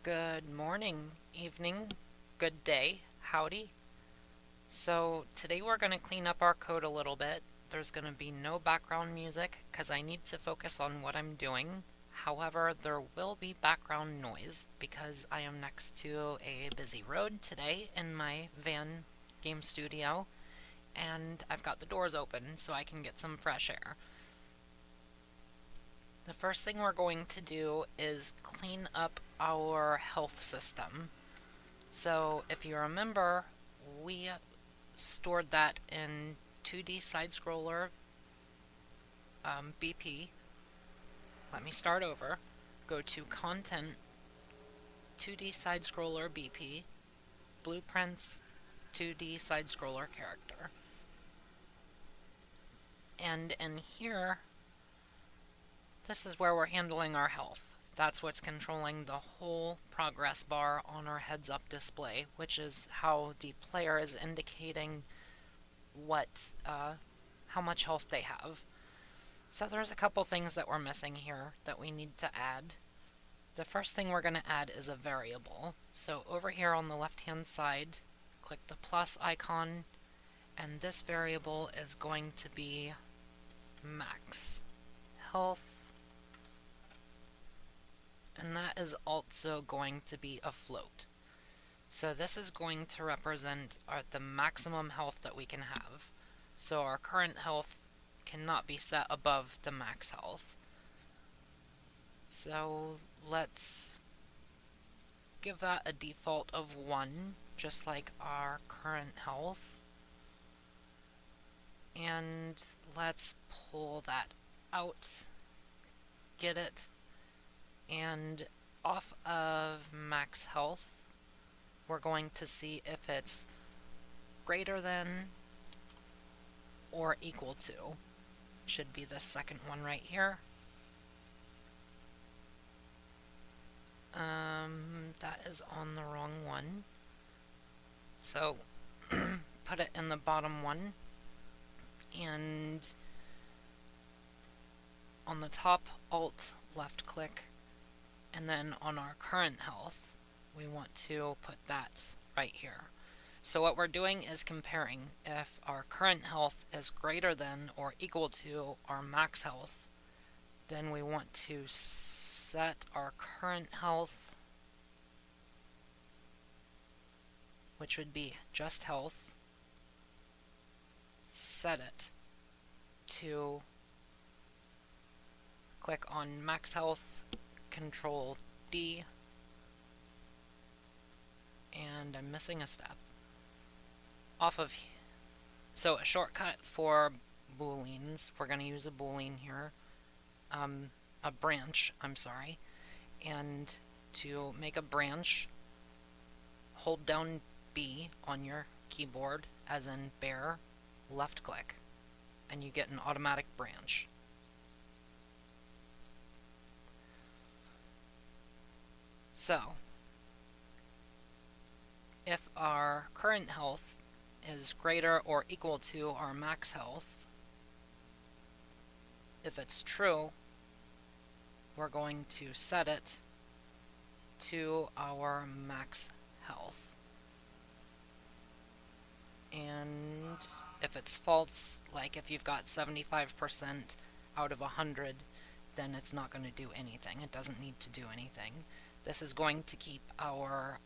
Good morning, evening, good day, howdy. So today we're going to clean up our code a little bit. There's going to be no background music because I need to focus on what I'm doing. However, there will be background noise because I am next to a busy road today in my van game studio, and I've got the doors open so I can get some fresh air. The first thing we're going to do is clean up our health system. So if you remember, we stored that in 2D Sidescroller BP. Let me start over. Go to Content, 2D Sidescroller BP, Blueprints, 2D Sidescroller Character. And in here, this is where we're handling our health. That's what's controlling the whole progress bar on our heads-up display, which is how the player is indicating how much health they have. So there's a couple things that we're missing here that we need to add. The first thing we're going to add is a variable. So over here on the left-hand side, click the plus icon, and this variable is going to be max health. And that is also going to be a float. So this is going to represent the maximum health that we can have. So our current health cannot be set above the max health. So let's give that a default of 1, just like our current health. And let's pull that out, get it, and off of max health, we're going to see if it's greater than or equal to. Should be the second one right here. That is on the wrong one. So put it in the bottom one, and on the top, Alt left click, and then on our current health, we want to put that right here. So what we're doing is comparing if our current health is greater than or equal to our max health, then we want to set our current health, which would be just health, set it to click on max health, Control D, and I'm missing a step. So a shortcut for booleans, we're going to use a boolean here, a branch, I'm sorry, and to make a branch, hold down B on your keyboard, as in bear, left click, and you get an automatic branch. So, if our current health is greater or equal to our max health, if it's true, we're going to set it to our max health. And if it's false, like if you've got 75% out of 100, then it's not going to do anything. It doesn't need to do anything. This is going to keep our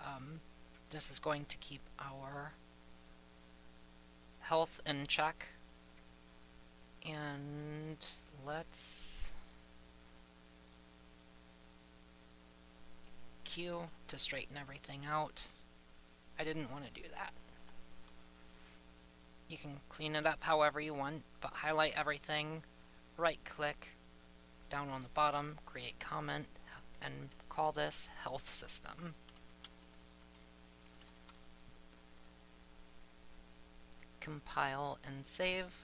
health in check. And let's Q to straighten everything out. I didn't want to do that. You can clean it up however you want, but highlight everything, right click, down on the bottom, create comment, and call this health system. Compile and save.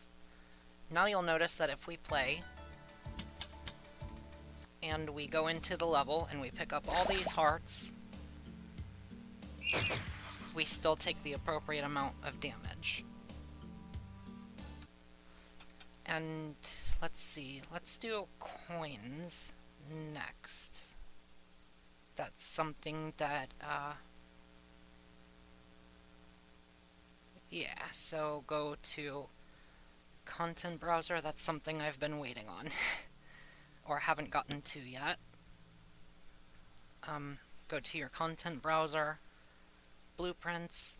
Now you'll notice that if we play and we go into the level and we pick up all these hearts, we still take the appropriate amount of damage. And let's see, let's do coins next. That's something that, yeah, so go to content browser. That's something I've been waiting on or haven't gotten to yet. Go to your content browser, blueprints,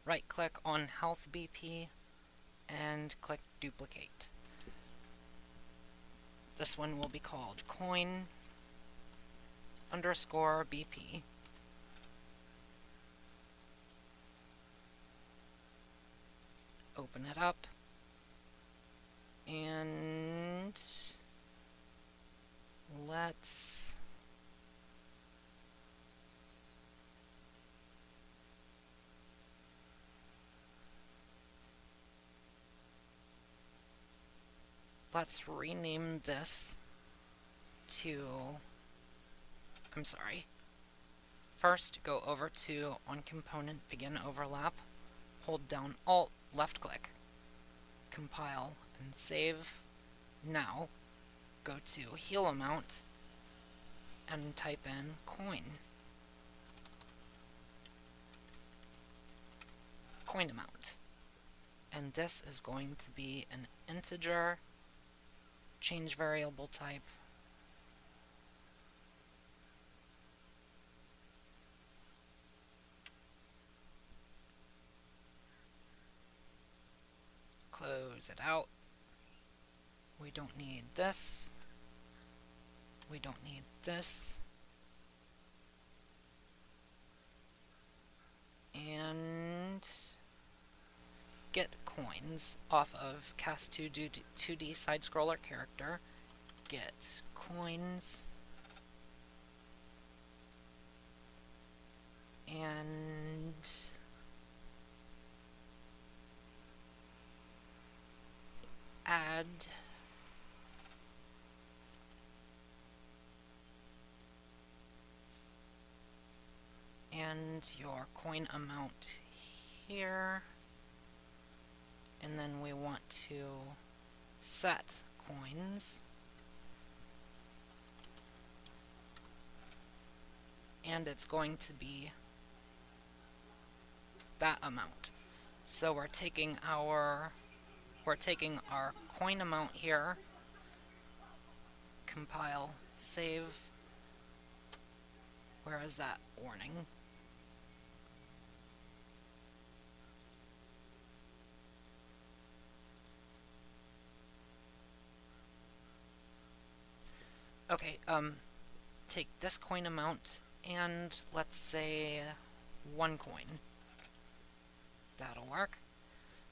right click on health BP and click duplicate. This one will be called coin underscore BP. Open it up and let's rename this to, I'm sorry. First, go over to on component, begin overlap, hold down Alt, left click, compile and save. Now, go to heal amount and type in coin amount. And this is going to be an integer, change variable type, close it out. We don't need this. We don't need this. And get coins off of cast 2D Sidescroller character. Get coins. And add and your coin amount here, and then we want to set coins, and it's going to be that amount. So we're taking our coin amount here, compile, save. Where is that warning? Okay, take this coin amount and let's say 1 coin. That'll work.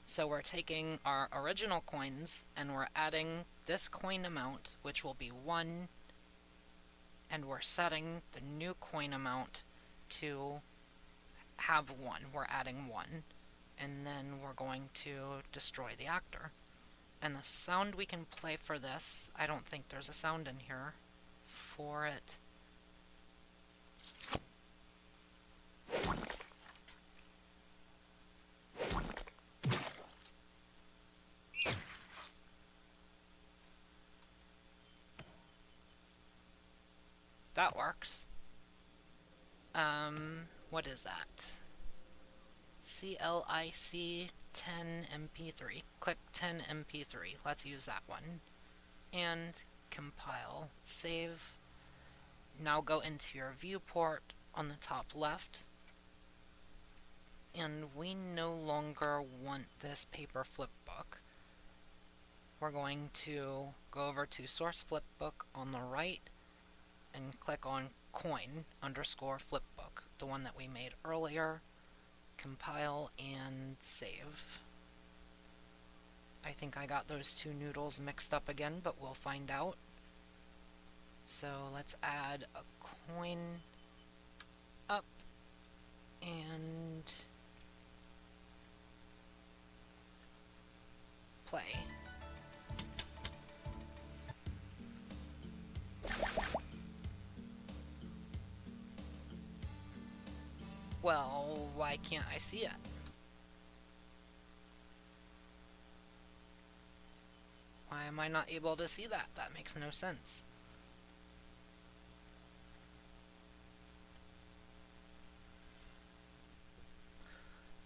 So we're taking our original coins and we're adding this coin amount, which will be 1, and we're setting the new coin amount to have 1. We're adding 1, and then we're going to destroy the actor. And the sound we can play for this, I don't think there's a sound in here for it. That works. What is that? CLIC 10 MP3. Click 10 MP3. Let's use that one. And compile, save. Now go into your viewport on the top left. And we no longer want this paper flipbook. We're going to go over to source flipbook on the right and click on coin underscore flipbook, the one that we made earlier. Compile and save. I think I got those two noodles mixed up again, but we'll find out. So let's add a coin up and play. Well, why can't I see it? am I not able to see that? That makes no sense.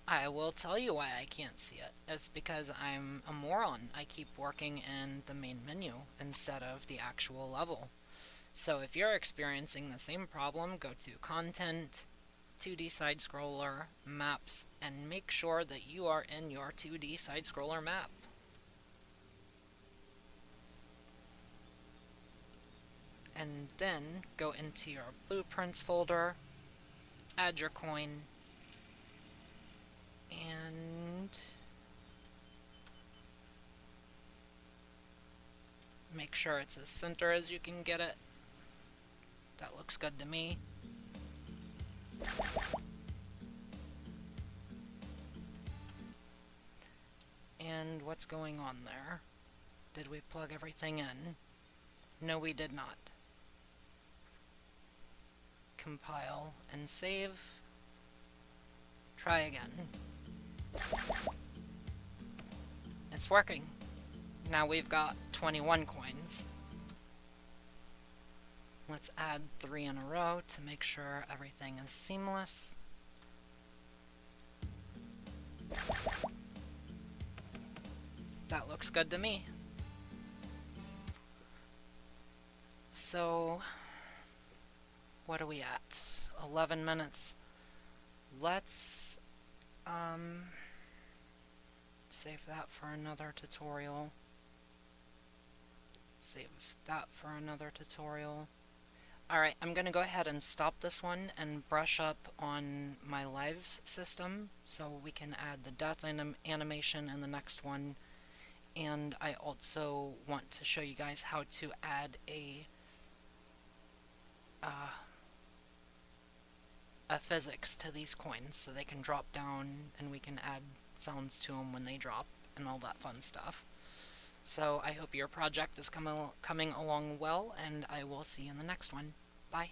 I will tell you why I can't see it. It's because I'm a moron. I keep working in the main menu instead of the actual level. So if you're experiencing the same problem, go to Content, 2D Sidescroller, Maps, and make sure that you are in your 2D Sidescroller map. And then go into your Blueprints folder, add your coin, and make sure it's as center as you can get it. That looks good to me. And what's going on there? Did we plug everything in? No, we did not. Compile and save. Try again. It's working. Now we've got 21 coins. Let's add 3 in a row to make sure everything is seamless. That looks good to me. So, what are we at? 11 minutes. Let's save that for another tutorial. Save that for another tutorial. Alright, I'm going to go ahead and stop this one and brush up on my lives system so we can add the death animation in the next one. And I also want to show you guys how to add a physics to these coins so they can drop down and we can add sounds to them when they drop and all that fun stuff. So I hope your project is coming along well, and I will see you in the next one. Bye.